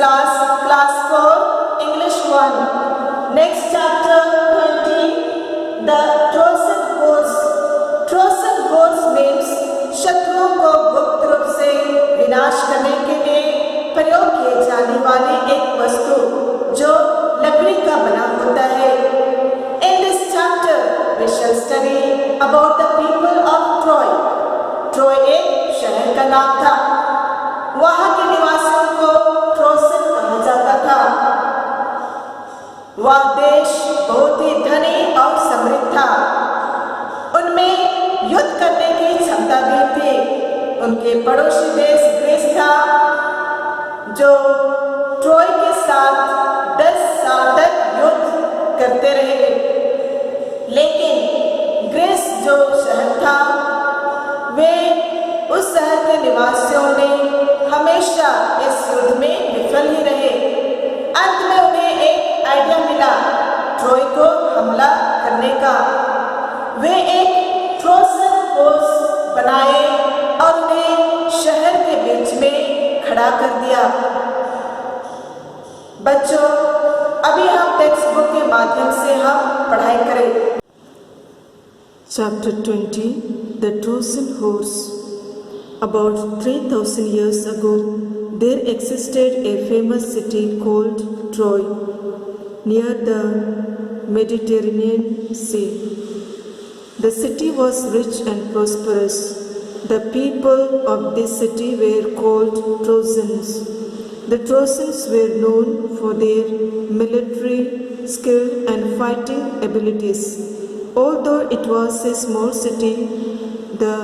class 4, English 1. Next chapter 20, the Trojan Horse. Trojan Horse means शत्रुओं को गुप्त रूप से विनाश करने के लिए प्रयोग किए जाने वाली एक वस्तु जो लकड़ी का बना होता है. In this chapter we shall study about the people of Troy. Troy एक शहर का नाम था. वहां के निवासियों को ट्रोजन कहा जाता था. वह देश बहुत ही धनी और समृद्ध था. उनमें युद्ध करने की क्षमता भी थी. उनके पड़ोसी देश ग्रीस था जो ट्रॉय के साथ 10 साल तक युद्ध करते रहे. लेकिन ग्रीस जो शहर था वे उस शहर के निवासियों ने हमेशा इस युद्ध में विफल ही रहे. अंत में उन्हें एक आइडिया मिला ट्रॉय को हमला करने का. वे एक ट्रोजन होर्स बनाए और उन्हें शहर के बीच में खड़ा कर दिया. बच्चों, अभी हम टेक्स्ट बुक के माध्यम से हम पढ़ाई करें. Chapter 20 The Trojan Horse. About 3000 years ago, there existed a famous city called Troy near the Mediterranean Sea. The city was rich and prosperous. The people of this city were called Trojans. The Trojans were known for their military skill and fighting abilities. Although it was a small city, the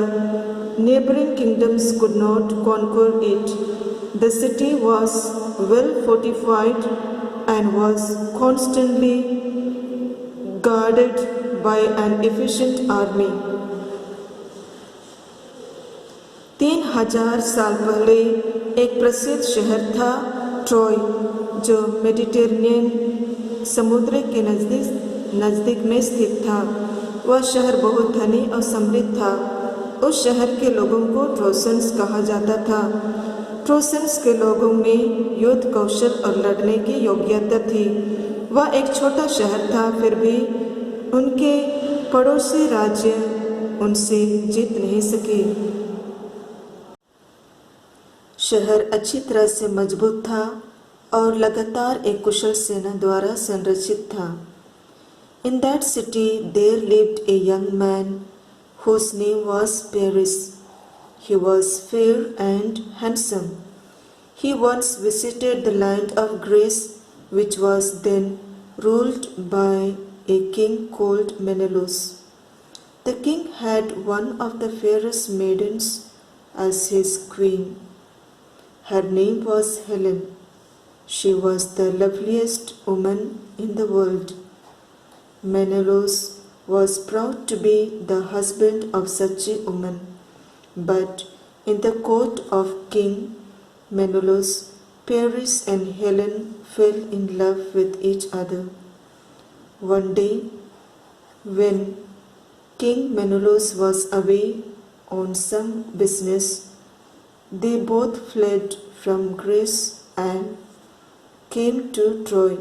neighboring kingdoms could not conquer it. The city was well fortified and was constantly guarded by an efficient army. 3000 साल पहले एक प्रसिद्ध शहर था Troy जो Mediterranean समुद्र के नज़दीक में स्थित था. वह शहर बहुत धनी और समृद्ध था. उस शहर के लोगों को ट्रोजन्स कहा जाता था. ट्रोजन्स के लोगों में युद्ध कौशल और लड़ने की योग्यता थी. वह एक छोटा शहर था, फिर भी उनके पड़ोसी राज्य उनसे जीत नहीं सके. शहर अच्छी तरह से मजबूत था और लगातार एक कुशल सेना द्वारा संरक्षित था. In that city there lived a young man whose name was Paris. He was fair and handsome. He once visited the land of Greece, which was then ruled by a king called Menelaus. The king had one of the fairest maidens as his queen. Her name was Helen. She was the loveliest woman in the world. Menelaus was proud to be the husband of such a woman, but in the court of King Menelaus, Paris and Helen fell in love with each other. One day, when King Menelaus was away on some business, they both fled from Greece and came to Troy.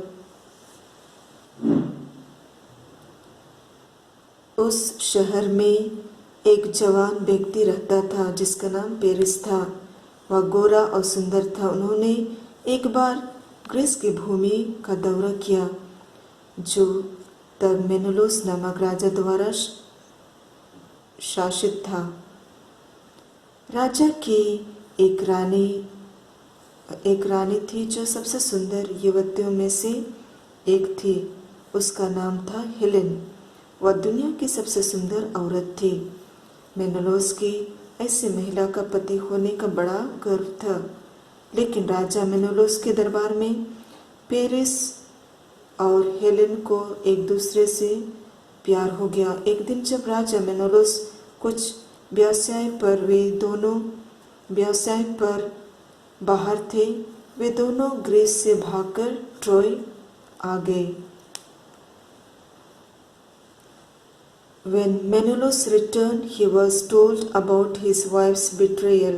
उस शहर में एक जवान व्यक्ति रहता था जिसका नाम पेरिस था. वह गोरा और सुंदर था. उन्होंने एक बार ग्रीस की भूमि का दौरा किया जो तब मेनुलोस नामक राजा द्वारा शासित था. राजा की एक रानी थी जो सबसे सुंदर युवतियों में से एक थी. उसका नाम था हेलेन. वह दुनिया की सबसे सुंदर औरत थी. मेनुलोस की ऐसी महिला का पति होने का बड़ा गर्व था. लेकिन राजा मेनुलोस के दरबार में पेरिस और हेलेन को एक दूसरे से प्यार हो गया. एक दिन जब राजा मेनुलोस कुछ व्यवसाय पर बाहर थे, वे दोनों ग्रीस से भागकर ट्रॉय आ गए. When Menelaus returned, he was told about his wife's betrayal.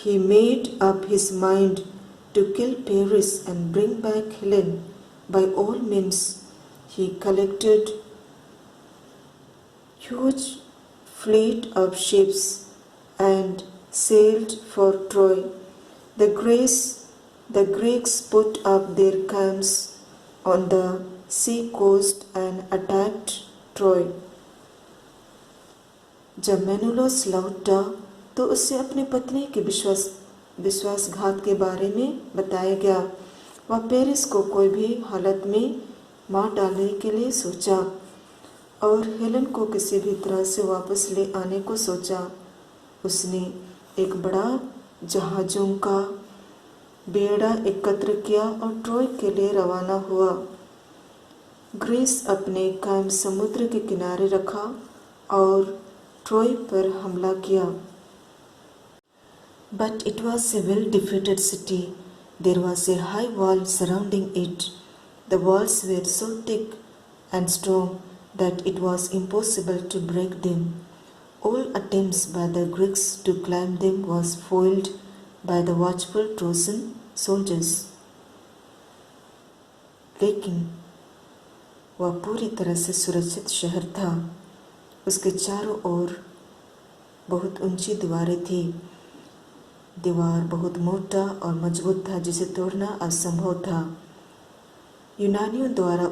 He made up his mind to kill Paris and bring back Helen by all means. He collected huge fleet of ships and sailed for Troy. The Greeks put up their camps on the sea coast and attacked Troy. जब मेनुलस लौटा तो उसे अपनी पत्नी के विश्वासघात के बारे में बताया गया। वह पेरिस को कोई भी हालत में मार डालने के लिए सोचा और हेलन को किसी भी तरह से वापस ले आने को सोचा। उसने एक बड़ा जहाज़ों का बेड़ा एकत्र किया और ट्रोय के लिए रवाना हुआ। ग्रीस अपने कैंप समुद्र के किनारे रखा और ट्रोय पर हमला किया। But it was a well-defended city. There was a high wall surrounding it. The walls were so thick and strong that it was impossible to break them. All attempts by the Greeks to climb them was foiled by the watchful Trojan soldiers. लेकिन वह पूरी तरह से सुरक्षित शहर था। उसके चारों ओर बहुत ऊंची दीवारें थी। दीवार बहुत मोटा और मजबूत था जिसे तोड़ना असंभव था। यूनानियों द्वारा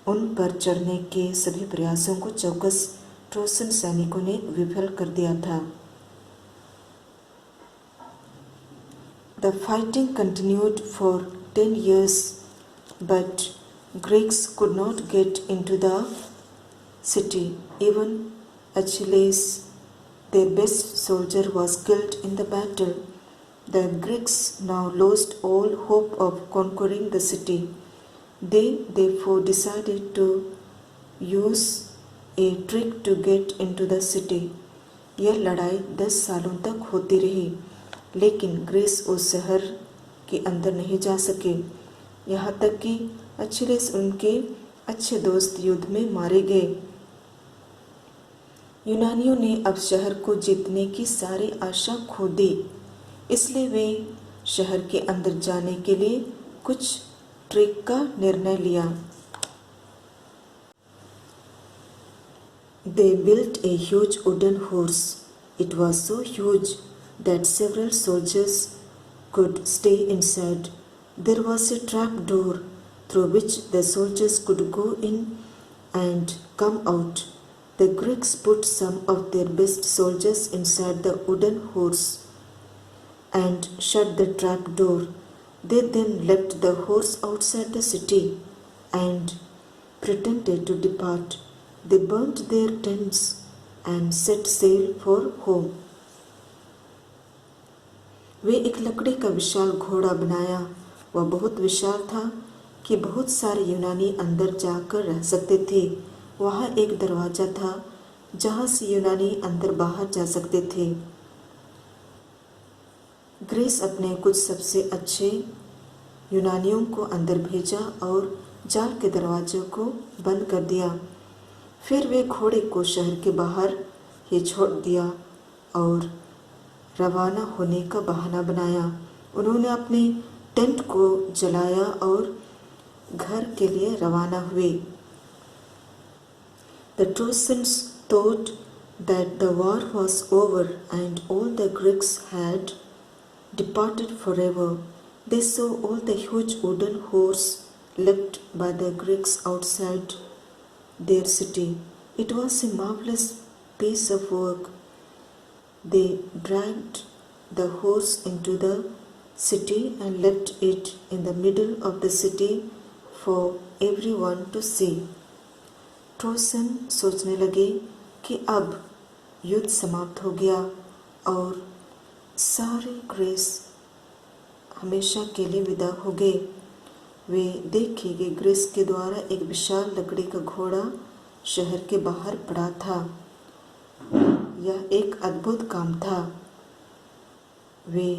उन पर चढ़ने के सभी प्रयासों को चौकस ट्रोसन सैनिकों ने विफल कर दिया था। The fighting continued for 10 years, but Greeks could not get into the city. Even Achilles, their best soldier, was killed in the battle. The Greeks now lost all hope of conquering the city. They therefore decided to use a trick to get into the city. यह लड़ाई 10 सालों तक होती रही, लेकिन Greece उस शहर के अंदर नहीं जा सके। यहाँ तक कि अचिलेस उनके अच्छे दोस्त युद्ध में मारे गए। यूनानियों ने अब शहर को जीतने की सारी आशा खो दी, इसलिए वे शहर के अंदर जाने के लिए कुछ ट्रिक का निर्णय लिया। They built a huge wooden horse. It was so huge that several soldiers could stay inside. There was a trap door through which the soldiers could go in and come out. The Greeks put some of their best soldiers inside the wooden horse and shut the trap door. They then left the horse outside the city and pretended to depart. They burnt their tents and set sail for home. वे एक लकड़ी का विशाल घोड़ा बनाया। वह बहुत विशाल था कि बहुत सारे यूनानी अंदर जाकर रह सकते थे। वहाँ एक दरवाज़ा था जहाँ से यूनानी अंदर बाहर जा सकते थे। ग्रीस अपने कुछ सबसे अच्छे यूनानियों को अंदर भेजा और जाल के दरवाज़ों को बंद कर दिया। फिर वे घोड़े को शहर के बाहर ही छोड़ दिया और रवाना होने का बहाना बनाया। उन्होंने अपने टेंट को जलाया और घर के लिए रवाना हुए। The Trojans thought that the war was over and all the Greeks had departed forever. They saw all the huge wooden horse left by the Greeks outside their city. It was a marvelous piece of work. They dragged the horse into the city and left it in the middle of the city for everyone to see. ट्रोसन सोचने लगे कि अब युद्ध समाप्त हो गया और सारे ग्रीस हमेशा के लिए विदा हो गए। वे देखे कि ग्रीस के द्वारा एक विशाल लकड़ी का घोड़ा शहर के बाहर पड़ा था। यह एक अद्भुत काम था। वे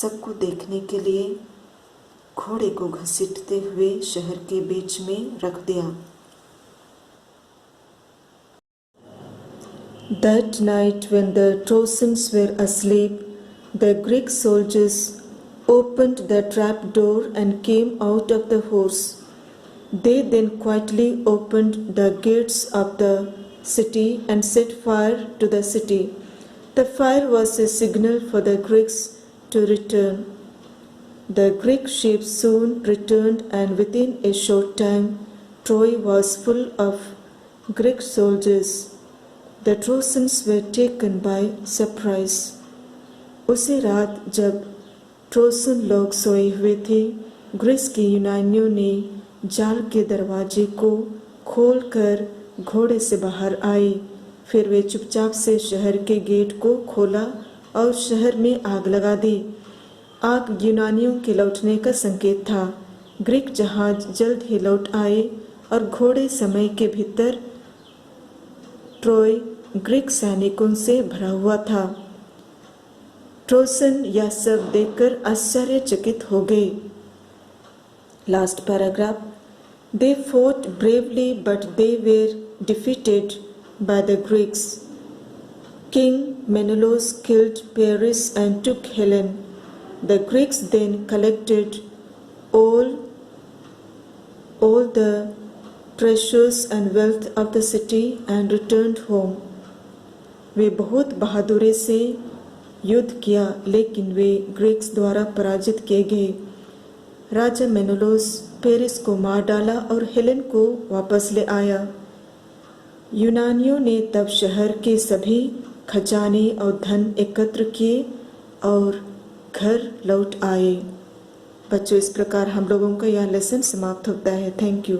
सबको देखने के लिए घोड़े को घसीटते हुए शहर के बीच में रख दिया। That night when the Trojans were asleep, the Greek soldiers opened the trap door and came out of the horse. They then quietly opened the gates of the city and set fire to the city. The fire was a signal for the Greeks to return. The Greek ships soon returned, and within a short time, Troy was full of Greek soldiers. The Trojans were taken by surprise. उसी रात जब ट्रोसन लोग सोए हुए थे, Greece के यूनानियों ने जाल के दरवाजे को खोलकर घोड़े से बाहर आए। फिर वे चुपचाप से शहर के गेट को खोला और शहर में आग लगा दी। आग यूनानियों के लौटने का संकेत था। ग्रीक जहाज जल्द ही लौट आए और घोड़े समय के भीतर ट्रोय ग्रीक सैनिकों से भरा हुआ था। ट्रोसन यह सब देखकर आश्चर्यचकित हो गए। Last paragraph. They fought bravely, but they were defeated by the Greeks. King Menelaus killed Paris and took Helen. The Greeks then collected all the treasures and wealth of the city and returned home. वे बहुत बहादुरी से युद्ध किया, लेकिन वे Greeks द्वारा पराजित किए गए। राजा मेनेलोस पेरिस को मार डाला और हेलेन को वापस ले आया। यूनानियों ने तब शहर के सभी खजाने और धन एकत्र किए और घर लौट आए। बच्चों, इस प्रकार हम लोगों का यह लेसन समाप्त होता है। Thank you.